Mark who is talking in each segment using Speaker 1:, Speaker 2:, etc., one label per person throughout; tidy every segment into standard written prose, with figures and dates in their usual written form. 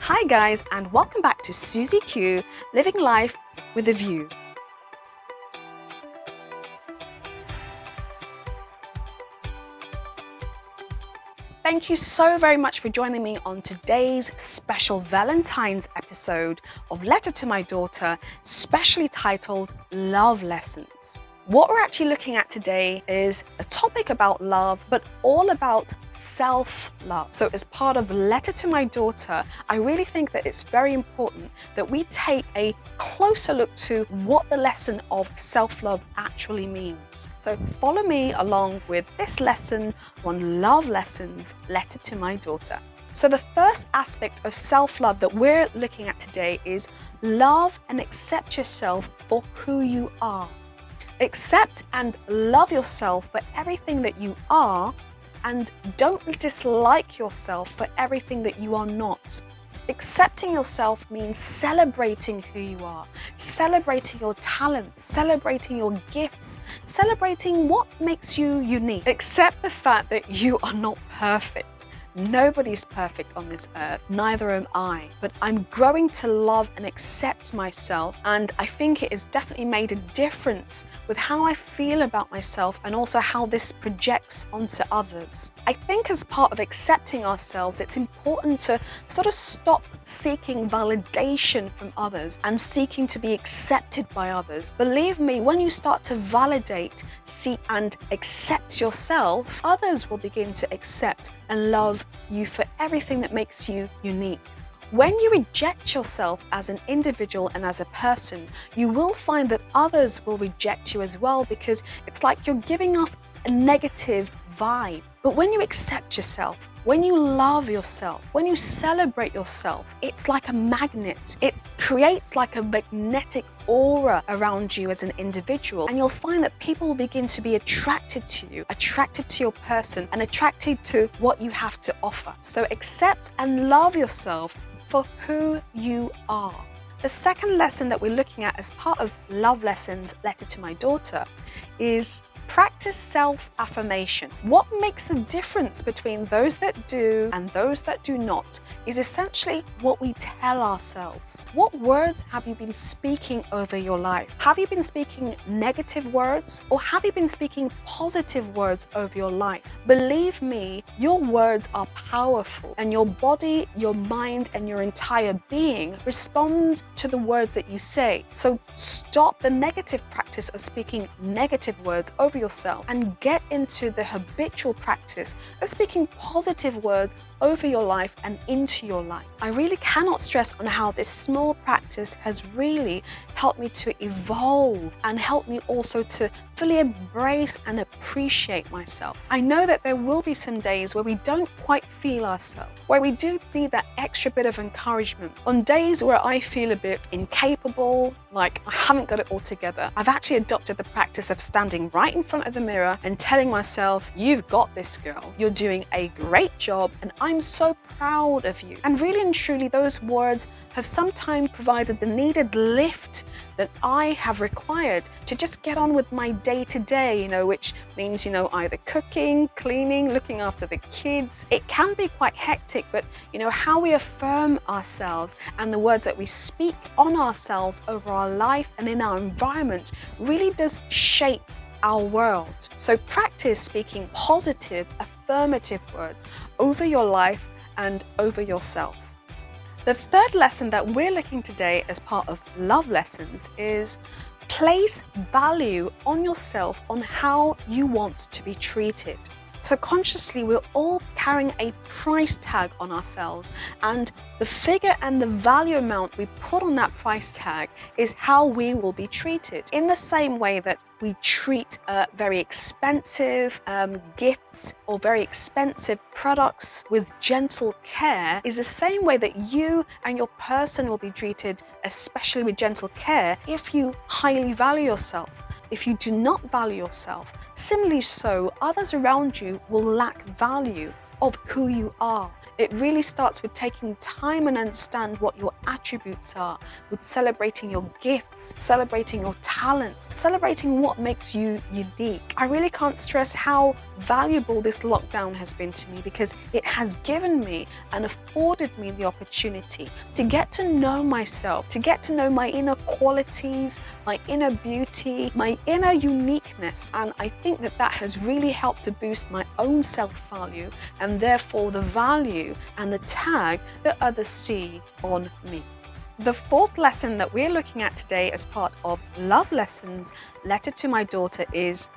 Speaker 1: Hi guys, and welcome back to SuzieQ, living life with a view. Thank you so very much for joining me on today's special Valentine's episode of Letter to My Daughter, specially titled Love Lessons. What we're actually looking at today is a topic about love, but all about self-love. So as part of Letter to My Daughter, I really think that it's very important that we take a closer look to what the lesson of self-love actually means. So follow me along with this lesson on Love Lessons, Letter to My Daughter. So the first aspect of self-love that we're looking at today is love and accept yourself for who you are. Accept and love yourself for everything that you are, and don't dislike yourself for everything that you are not. Accepting yourself means celebrating who you are, celebrating your talents, celebrating your gifts, celebrating what makes you unique. Accept the fact that you are not perfect. Nobody's perfect on this earth, neither am I, but I'm growing to love and accept myself, and I think it has definitely made a difference with how I feel about myself and also how this projects onto others. I think as part of accepting ourselves, it's important to sort of stop seeking validation from others and seeking to be accepted by others. Believe me, when you start to validate, seek and accept yourself, others will begin to accept and love you for everything that makes you unique. When you reject yourself as an individual and as a person, you will find that others will reject you as well, because it's like you're giving off a negative vibe. But when you accept yourself, when you love yourself, when you celebrate yourself, it's like a magnet. It creates like a magnetic aura around you as an individual, and you'll find that people will begin to be attracted to you, attracted to your person, and attracted to what you have to offer. So accept and love yourself for who you are. The second lesson that we're looking at as part of Love Lessons, Letter to My Daughter, is practice self-affirmation. What makes the difference between those that do and those that do not is essentially what we tell ourselves. What words have you been speaking over your life? Have you been speaking negative words, or have you been speaking positive words over your life? Believe me, your words are powerful, and your body, your mind, and your entire being respond to the words that you say. So stop the negative practice of speaking negative words over yourself and get into the habitual practice of speaking positive words over your life and into your life. I really cannot stress on how this small practice has really helped me to evolve and helped me also to fully embrace and appreciate myself. I know that there will be some days where we don't quite feel ourselves, where we do need that extra bit of encouragement. On days where I feel a bit incapable, like I haven't got it all together, I've actually adopted the practice of standing right in front of the mirror and telling myself, "You've got this, girl. You're doing a great job, and I'm so proud of you." And really and truly, those words have sometimes provided the needed lift that I have required to just get on with my day-to-day, which means, either cooking, cleaning, looking after the kids. It can be quite hectic, but how we affirm ourselves and the words that we speak on ourselves over our life and in our environment really does shape our world. So practice speaking positive, affirmative words over your life and over yourself. The third lesson that we're looking today as part of Love Lessons is place value on yourself, on how you want to be treated. Subconsciously, we're all carrying a price tag on ourselves, and the figure and the value amount we put on that price tag is how we will be treated. In the same way that we treat very expensive gifts or very expensive products with gentle care, is the same way that you and your person will be treated, especially with gentle care, if you highly value yourself. If you do not value yourself, similarly so, others around you will lack value of who you are. It really starts with taking time and understand what your attributes are, with celebrating your gifts, celebrating your talents, celebrating what makes you unique. I really can't stress how valuable this lockdown has been to me, because it has given me and afforded me the opportunity to get to know myself, to get to know my inner qualities, my inner beauty, my inner uniqueness. And I think that that has really helped to boost my own self-value, and therefore the value and the tag that others see on me. The fourth lesson that we're looking at today as part of Love Lessons, Letter to My Daughter, is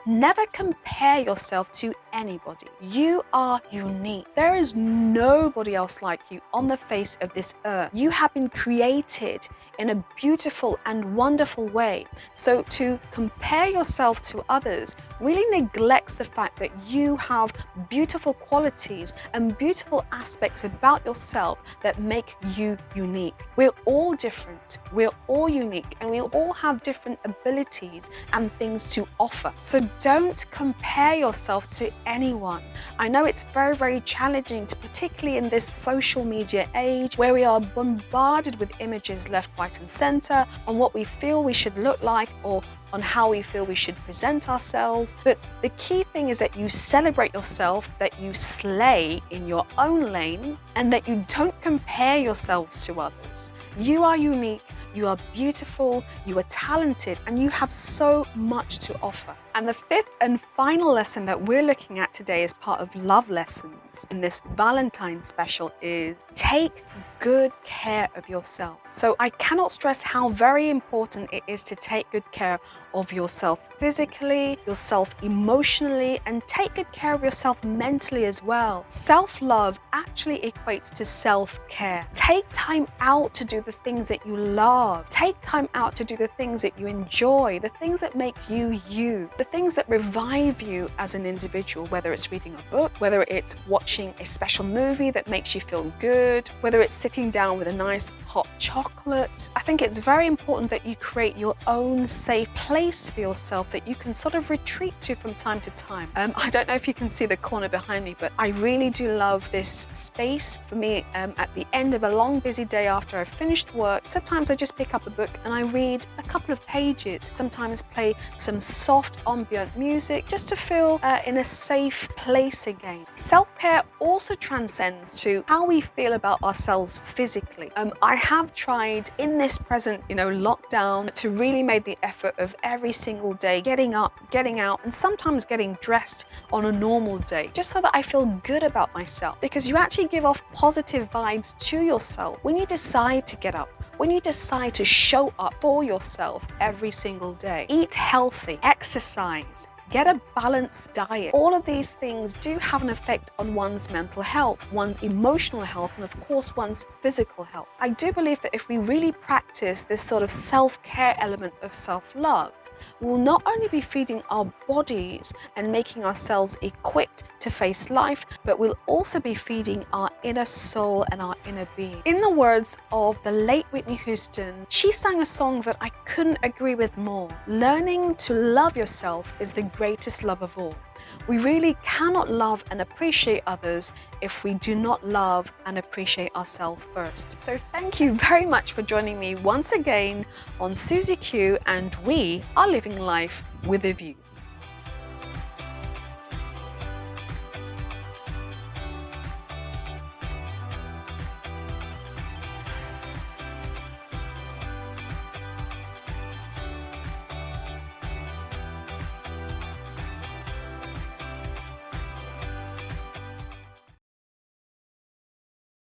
Speaker 1: never compare yourself to anybody. You are unique. There is nobody else like you on the face of this earth. You have been created in a beautiful and wonderful way. So to compare yourself to others really neglects the fact that you have beautiful qualities and beautiful aspects about yourself that make you unique. We're all different, we're all unique, and we all have different abilities and things to offer. So don't compare yourself to anyone. I know it's very, very challenging, particularly in this social media age where we are bombarded with images left, right, and center on what we feel we should look like, or on how we feel we should present ourselves. But the key thing is that you celebrate yourself, that you slay in your own lane, and that you don't compare yourselves to others. You are unique, you are beautiful, you are talented, and you have so much to offer. And the fifth and final lesson that we're looking at today as part of Love Lessons in this Valentine's special is take good care of yourself. So I cannot stress how very important it is to take good care of yourself physically, yourself emotionally, and take good care of yourself mentally as well. Self-love actually equates to self-care. Take time out to do the things that you love. Take time out to do the things that you enjoy, the things that make you you, the things that revive you as an individual, whether it's reading a book, whether it's watching a special movie that makes you feel good, whether it's sitting down with a nice hot chocolate. I think it's very important that you create your own safe place for yourself that you can sort of retreat to from time to time. I don't know if you can see the corner behind me, but I really do love this space. For me, at the end of a long, busy day after I've finished work, sometimes I just pick up a book and I read a couple of pages, sometimes play some soft ambient music just to feel in a safe place again. Self-care also transcends to how we feel about ourselves physically. I have tried in this present, lockdown to really make the effort of every single day getting up, getting out, and sometimes getting dressed on a normal day, just so that I feel good about myself, because you actually give off positive vibes to yourself when you decide to get up, when you decide to show up for yourself every single day. Eat healthy, exercise, get a balanced diet. All of these things do have an effect on one's mental health, one's emotional health, and of course one's physical health. I do believe that if we really practice this sort of self-care element of self-love, we'll not only be feeding our bodies and making ourselves equipped to face life, but we'll also be feeding our inner soul and our inner being. In the words of the late Whitney Houston, she sang a song that I couldn't agree with more. Learning to love yourself is the greatest love of all. We really cannot love and appreciate others if we do not love and appreciate ourselves first. So thank you very much for joining me once again on SuzieQ, and we are living life with a view.